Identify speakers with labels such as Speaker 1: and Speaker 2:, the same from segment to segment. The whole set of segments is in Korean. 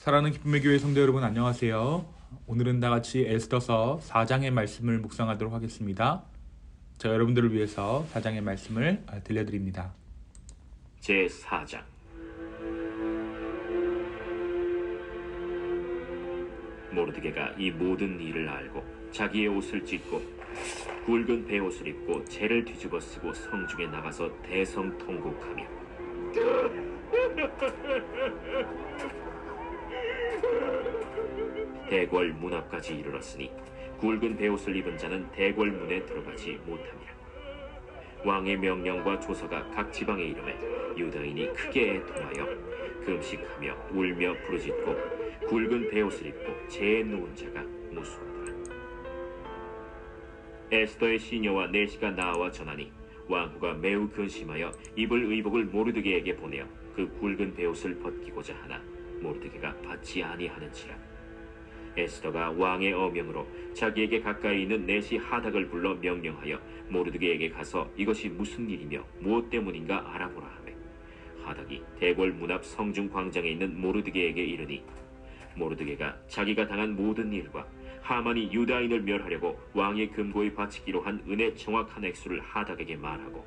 Speaker 1: 사랑하는 기쁨의 교회 성도 여러분 안녕하세요. 오늘은 다같이 에스더서 4장의 말씀을 묵상하도록 하겠습니다. 제가 여러분들을 위해서 4장의 말씀을 들려드립니다.
Speaker 2: 제4장. 모르드게가 이 모든 일을 알고 자기의 옷을 찢고 굵은 베옷을 입고 재를 뒤집어 쓰고 성중에 나가서 대성통곡하며 대궐 문 앞까지 이르렀으니 굵은 베옷을 입은 자는 대궐 문에 들어가지 못함이라. 왕의 명령과 조서가 각 지방에 이르매 유다인이 크게 애통하여 금식하며 울며 부르짖고 굵은 베옷을 입고 재에 누운 자가 무수하더라. 에스더의 시녀와 내시가 나와 전하니 왕후가 매우 근심하여 입을 의복을 모르드게에게 보내어 그 굵은 베옷을 벗기고자 하나 모르드게가 받지 아니하는지라. 에스더가 왕의 어명으로 자기에게 가까이 있는 내시 하닥을 불러 명령하여 모르드게에게 가서 이것이 무슨 일이며 무엇 때문인가 알아보라 하매 하닥이 대궐 문 앞 성중 광장에 있는 모르드게에게 이르니 모르드게가 자기가 당한 모든 일과 하만이 유다인을 멸하려고 왕의 금고에 바치기로 한 은의 정확한 액수를 하닥에게 말하고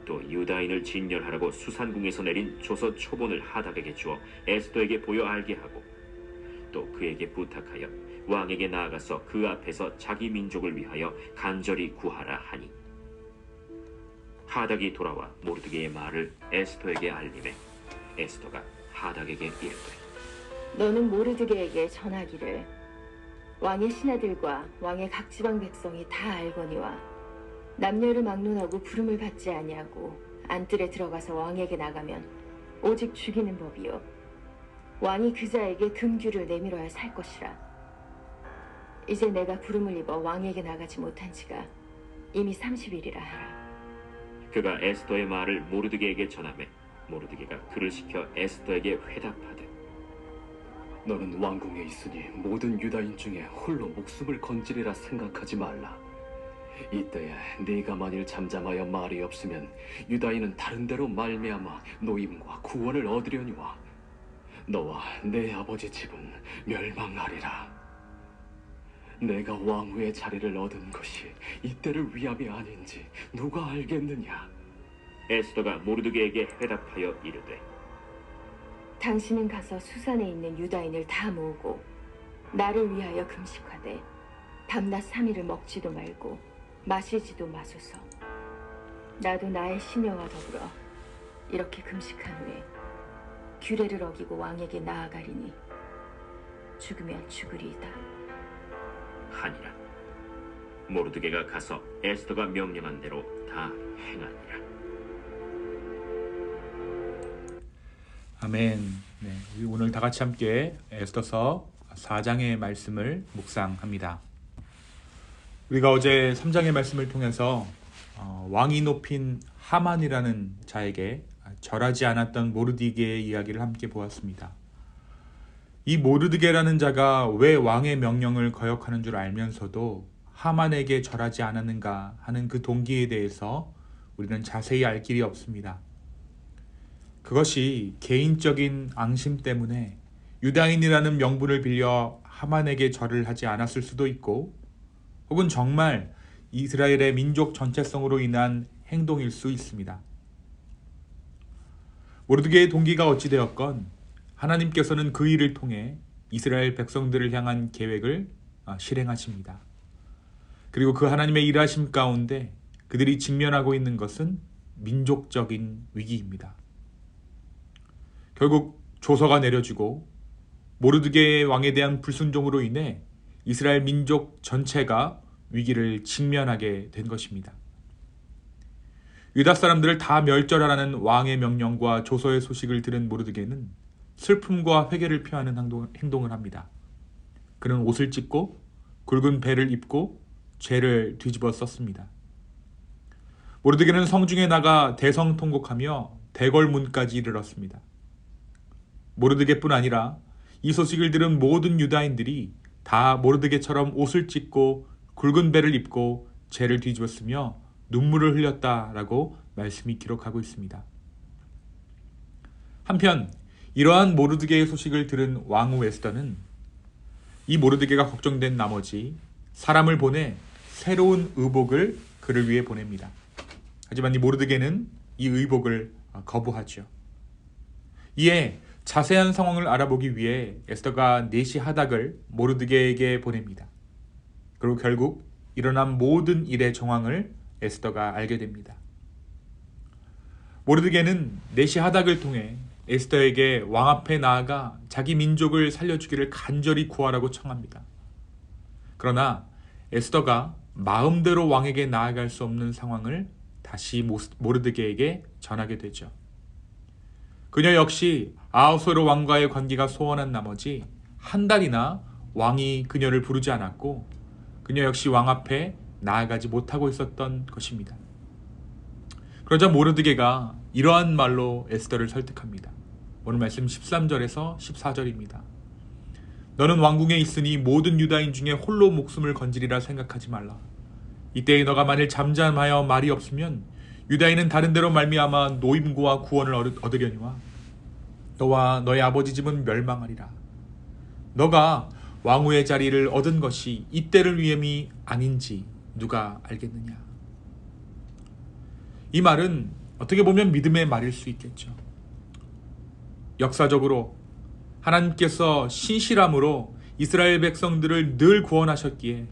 Speaker 2: 또 유다인을 진멸하라고 수산궁에서 내린 조서 초본을 하닥에게 주어 에스더에게 보여 알게 하고 또 그에게 부탁하여 왕에게 나아가서 그 앞에서 자기 민족을 위하여 간절히 구하라 하니 하닥이 돌아와 모르드게의 말을 에스더에게 알리매 에스더가 하닥에게 이르되
Speaker 3: 너는 모르드게에게 전하기를 왕의 신하들과 왕의 각 지방 백성이 다 알거니와 남녀를 막론하고 부름을 받지 아니하고 안뜰에 들어가서 왕에게 나가면 오직 죽이는 법이요 왕이 그 자에게 금규를 내밀어야 살 것이라. 이제 내가 부름을 입어 왕에게 나가지 못한 지가 이미 30일이라 하라.
Speaker 2: 그가 에스더의 말을 모르드게에게 전하매 모르드게가 그를 시켜 에스더에게 회답하되
Speaker 4: 너는 왕궁에 있으니 모든 유다인 중에 홀로 목숨을 건지리라 생각하지 말라. 이때에 네가 만일 잠잠하여 말이 없으면 유다인은 다른 데로 말미암아 노임과 구원을 얻으려니와 너와 내 아버지 집은 멸망하리라. 내가 왕후의 자리를 얻은 것이 이때를 위함이 아닌지 누가 알겠느냐.
Speaker 2: 에스더가 모르드게에게 회답하여 이르되
Speaker 3: 당신은 가서 수산에 있는 유다인을 다 모으고 나를 위하여 금식하되 밤낮 3일을 먹지도 말고 마시지도 마소서. 나도 나의 시녀와 더불어 이렇게 금식한 후에 규례를 어기고 왕에게 나아가리니 죽으면 죽으리이다
Speaker 2: 하니라. 모르드게가 가서 에스더가 명령한 대로 다 행하니라.
Speaker 1: 아멘. 네, 우리 오늘 다 같이 함께 에스더서 4장의 말씀을 묵상합니다. 우리가 어제 3장의 말씀을 통해서 왕이 높인 하만이라는 자에게 절하지 않았던 모르드게의 이야기를 함께 보았습니다. 이 모르드게라는 자가 왜 왕의 명령을 거역하는 줄 알면서도 하만에게 절하지 않았는가 하는 그 동기에 대해서 우리는 자세히 알 길이 없습니다. 그것이 개인적인 앙심 때문에 유다인이라는 명분을 빌려 하만에게 절을 하지 않았을 수도 있고 혹은 정말 이스라엘의 민족 전체성으로 인한 행동일 수 있습니다. 모르드게의 동기가 어찌되었건 하나님께서는 그 일을 통해 이스라엘 백성들을 향한 계획을 실행하십니다. 그리고 그 하나님의 일하심 가운데 그들이 직면하고 있는 것은 민족적인 위기입니다. 결국 조서가 내려지고 모르드게의 왕에 대한 불순종으로 인해 이스라엘 민족 전체가 위기를 직면하게 된 것입니다. 유다 사람들을 다 멸절하라는 왕의 명령과 조서의 소식을 들은 모르드게는 슬픔과 회개를 표하는 행동을 합니다. 그는 옷을 찢고 굵은 베를 입고 죄를 뒤집어 썼습니다. 모르드게는 성중에 나가 대성통곡하며 대궐문까지 이르렀습니다. 모르드게뿐 아니라 이 소식을 들은 모든 유다인들이 다 모르드게처럼 옷을 찢고 굵은 베를 입고 죄를 뒤집었으며 눈물을 흘렸다라고 말씀이 기록하고 있습니다. 한편 이러한 모르드게의 소식을 들은 왕후 에스더는 이 모르드게가 걱정된 나머지 사람을 보내 새로운 의복을 그를 위해 보냅니다. 하지만 이 모르드게는 이 의복을 거부하죠. 이에 자세한 상황을 알아보기 위해 에스더가 내시 하닥을 모르드게에게 보냅니다. 그리고 결국 일어난 모든 일의 정황을 에스더가 알게 됩니다. 모르드게는 내시 하닥을 통해 에스더에게 왕 앞에 나아가 자기 민족을 살려주기를 간절히 구하라고 청합니다. 그러나 에스더가 마음대로 왕에게 나아갈 수 없는 상황을 다시 모르드게에게 전하게 되죠. 그녀 역시 아하수에로 왕과의 관계가 소원한 나머지 한 달이나 왕이 그녀를 부르지 않았고 그녀 역시 왕 앞에 나아가지 못하고 있었던 것입니다. 그러자 모르드게가 이러한 말로 에스더를 설득합니다. 오늘 말씀 13절에서 14절입니다. 너는 왕궁에 있으니 모든 유다인 중에 홀로 목숨을 건지리라 생각하지 말라. 이때에 너가 만일 잠잠하여 말이 없으면 유다인은 다른 데로 말미암아 노임과 구원을 얻으려니와 너와 너의 아버지 집은 멸망하리라. 너가 왕후의 자리를 얻은 것이 이때를 위함이 아닌지 누가 알겠느냐. 이 말은 어떻게 보면 믿음의 말일 수 있겠죠. 역사적으로 하나님께서 신실함으로 이스라엘 백성들을 늘 구원하셨기에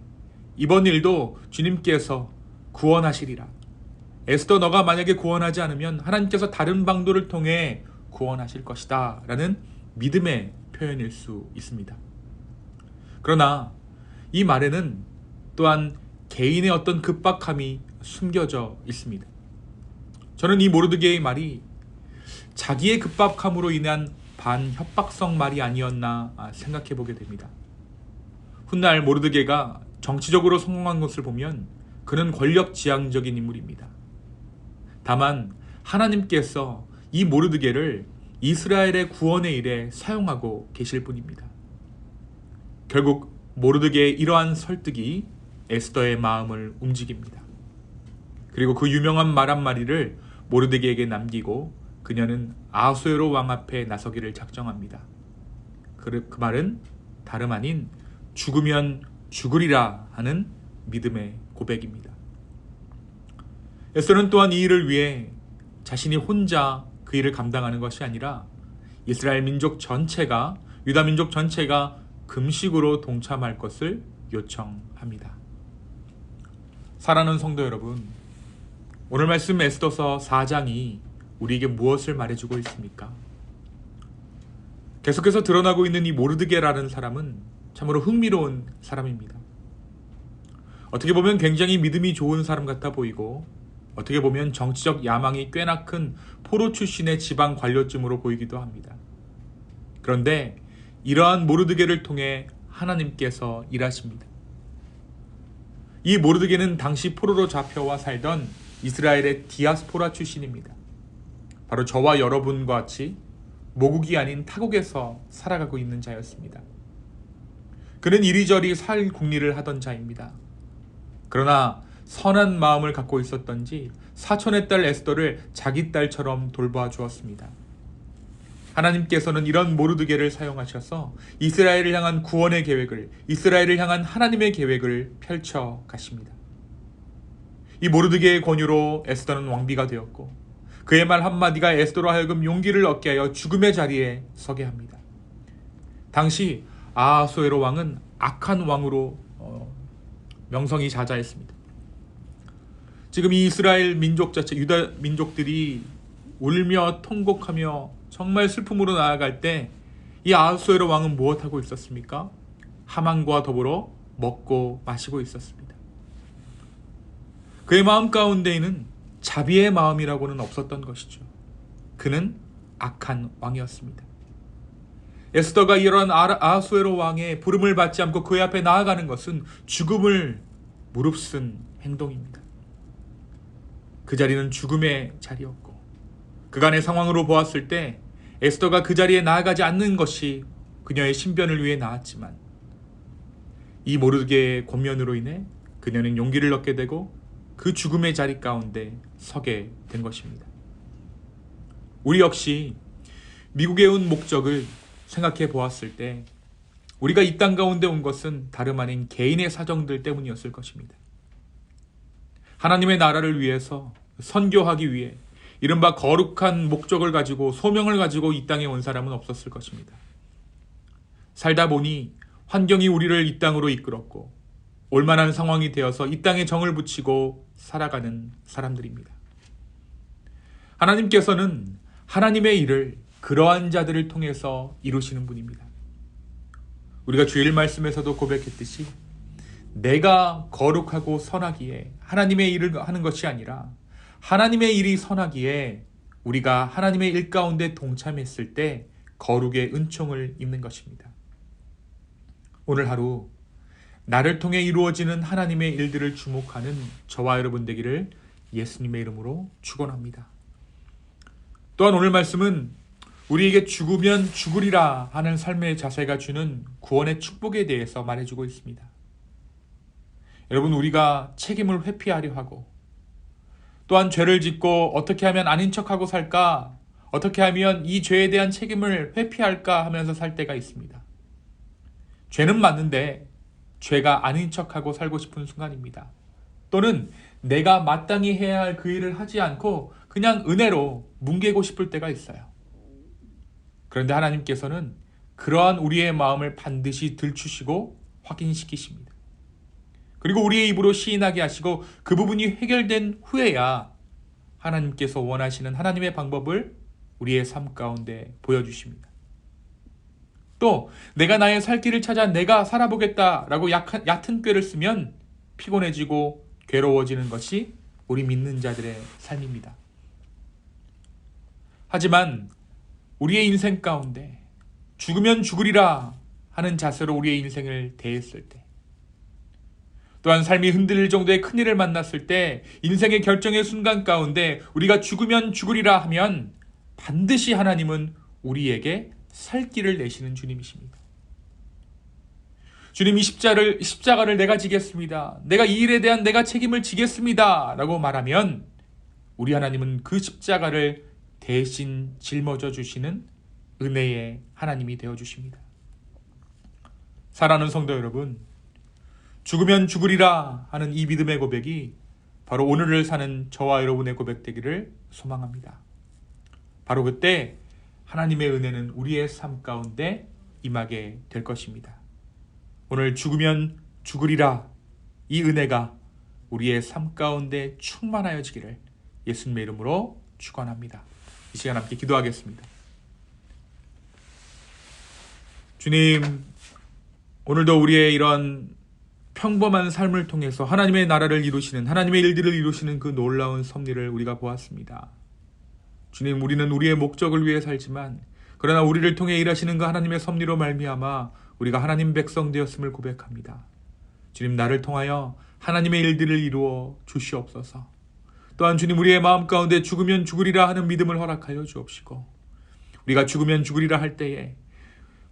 Speaker 1: 이번 일도 주님께서 구원하시리라. 에스더 너가 만약에 구원하지 않으면 하나님께서 다른 방도를 통해 구원하실 것이다 라는 믿음의 표현일 수 있습니다. 그러나 이 말에는 또한 개인의 어떤 급박함이 숨겨져 있습니다. 저는 이 모르드게의 말이 자기의 급박함으로 인한 반협박성 말이 아니었나 생각해 보게 됩니다. 훗날 모르드게가 정치적으로 성공한 것을 보면 그는 권력지향적인 인물입니다. 다만 하나님께서 이 모르드게를 이스라엘의 구원의 일에 사용하고 계실 뿐입니다. 결국 모르드게의 이러한 설득이 에스더의 마음을 움직입니다. 그리고 그 유명한 말 한마디를 모르드게에게 남기고 그녀는 아하수에로 왕 앞에 나서기를 작정합니다. 그 말은 다름 아닌 죽으면 죽으리라 하는 믿음의 고백입니다. 에스더는 또한 이 일을 위해 자신이 혼자 그 일을 감당하는 것이 아니라 이스라엘 민족 전체가, 유다 민족 전체가 금식으로 동참할 것을 요청합니다. 사랑하는 성도 여러분, 오늘 말씀 에스더서 4장이 우리에게 무엇을 말해주고 있습니까? 계속해서 드러나고 있는 이 모르드게라는 사람은 참으로 흥미로운 사람입니다. 어떻게 보면 굉장히 믿음이 좋은 사람 같아 보이고 어떻게 보면 정치적 야망이 꽤나 큰 포로 출신의 지방 관료쯤으로 보이기도 합니다. 그런데 이러한 모르드게를 통해 하나님께서 일하십니다. 이 모르드게는 당시 포로로 잡혀와 살던 이스라엘의 디아스포라 출신입니다. 바로 저와 여러분과 같이 모국이 아닌 타국에서 살아가고 있는 자였습니다. 그는 이리저리 살 궁리를 하던 자입니다. 그러나 선한 마음을 갖고 있었던지 사촌의 딸 에스더를 자기 딸처럼 돌봐 주었습니다. 하나님께서는 이런 모르드게를 사용하셔서 이스라엘을 향한 구원의 계획을, 이스라엘을 향한 하나님의 계획을 펼쳐 가십니다. 이 모르드게의 권유로 에스더는 왕비가 되었고 그의 말 한마디가 에스더로 하여금 용기를 얻게 하여 죽음의 자리에 서게 합니다. 당시 아하수에로 왕은 악한 왕으로 명성이 자자했습니다. 지금 이 이스라엘 민족 자체, 유다 민족들이 울며 통곡하며 정말 슬픔으로 나아갈 때 이 아하수에로 왕은 무엇하고 있었습니까? 하만과 더불어 먹고 마시고 있었습니다. 그의 마음 가운데에는 자비의 마음이라고는 없었던 것이죠. 그는 악한 왕이었습니다. 에스더가 이런 아하수에로 왕의 부름을 받지 않고 그의 앞에 나아가는 것은 죽음을 무릅쓴 행동입니다. 그 자리는 죽음의 자리였고 그간의 상황으로 보았을 때 에스더가 그 자리에 나아가지 않는 것이 그녀의 신변을 위해 나았지만 이 모르드게의 권면으로 인해 그녀는 용기를 얻게 되고 그 죽음의 자리 가운데 서게 된 것입니다. 우리 역시 미국에 온 목적을 생각해 보았을 때 우리가 이 땅 가운데 온 것은 다름 아닌 개인의 사정들 때문이었을 것입니다. 하나님의 나라를 위해서 선교하기 위해 이른바 거룩한 목적을 가지고 소명을 가지고 이 땅에 온 사람은 없었을 것입니다. 살다 보니 환경이 우리를 이 땅으로 이끌었고 올만한 상황이 되어서 이 땅에 정을 붙이고 살아가는 사람들입니다. 하나님께서는 하나님의 일을 그러한 자들을 통해서 이루시는 분입니다. 우리가 주일 말씀에서도 고백했듯이 내가 거룩하고 선하기에 하나님의 일을 하는 것이 아니라 하나님의 일이 선하기에 우리가 하나님의 일 가운데 동참했을 때 거룩의 은총을 입는 것입니다. 오늘 하루 나를 통해 이루어지는 하나님의 일들을 주목하는 저와 여러분 되기를 예수님의 이름으로 축원합니다. 또한 오늘 말씀은 우리에게 죽으면 죽으리라 하는 삶의 자세가 주는 구원의 축복에 대해서 말해주고 있습니다. 여러분, 우리가 책임을 회피하려 하고 또한 죄를 짓고 어떻게 하면 아닌 척하고 살까, 어떻게 하면 이 죄에 대한 책임을 회피할까 하면서 살 때가 있습니다. 죄는 맞는데 죄가 아닌 척하고 살고 싶은 순간입니다. 또는 내가 마땅히 해야 할 그 일을 하지 않고 그냥 은혜로 뭉개고 싶을 때가 있어요. 그런데 하나님께서는 그러한 우리의 마음을 반드시 들추시고 확인시키십니다. 그리고 우리의 입으로 시인하게 하시고 그 부분이 해결된 후에야 하나님께서 원하시는 하나님의 방법을 우리의 삶 가운데 보여주십니다. 또 내가 나의 살 길을 찾아 내가 살아보겠다라고 얕은 꾀를 쓰면 피곤해지고 괴로워지는 것이 우리 믿는 자들의 삶입니다. 하지만 우리의 인생 가운데 죽으면 죽으리라 하는 자세로 우리의 인생을 대했을 때, 또한 삶이 흔들릴 정도의 큰일을 만났을 때 인생의 결정의 순간 가운데 우리가 죽으면 죽으리라 하면 반드시 하나님은 우리에게 살 길을 내시는 주님이십니다. 주님, 이 십자가를 내가 지겠습니다. 내가 이 일에 대한 내가 책임을 지겠습니다. 라고 말하면 우리 하나님은 그 십자가를 대신 짊어져 주시는 은혜의 하나님이 되어 주십니다. 사랑하는 성도 여러분, 죽으면 죽으리라 하는 이 믿음의 고백이 바로 오늘을 사는 저와 여러분의 고백되기를 소망합니다. 바로 그때 하나님의 은혜는 우리의 삶 가운데 임하게 될 것입니다. 오늘 죽으면 죽으리라, 이 은혜가 우리의 삶 가운데 충만하여지기를 예수님의 이름으로 축원합니다. 이 시간 함께 기도하겠습니다. 주님, 오늘도 우리의 이런 평범한 삶을 통해서 하나님의 나라를 이루시는, 하나님의 일들을 이루시는 그 놀라운 섭리를 우리가 보았습니다. 주님, 우리는 우리의 목적을 위해 살지만 그러나 우리를 통해 일하시는 그 하나님의 섭리로 말미암아 우리가 하나님 백성 되었음을 고백합니다. 주님, 나를 통하여 하나님의 일들을 이루어 주시옵소서. 또한 주님, 우리의 마음 가운데 죽으면 죽으리라 하는 믿음을 허락하여 주옵시고, 우리가 죽으면 죽으리라 할 때에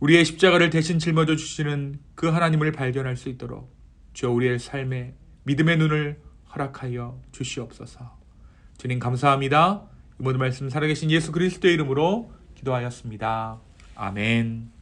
Speaker 1: 우리의 십자가를 대신 짊어져 주시는 그 하나님을 발견할 수 있도록 주여 우리의 삶에 믿음의 눈을 허락하여 주시옵소서. 주님, 감사합니다. 이 모든 말씀 살아계신 예수 그리스도의 이름으로 기도하였습니다. 아멘.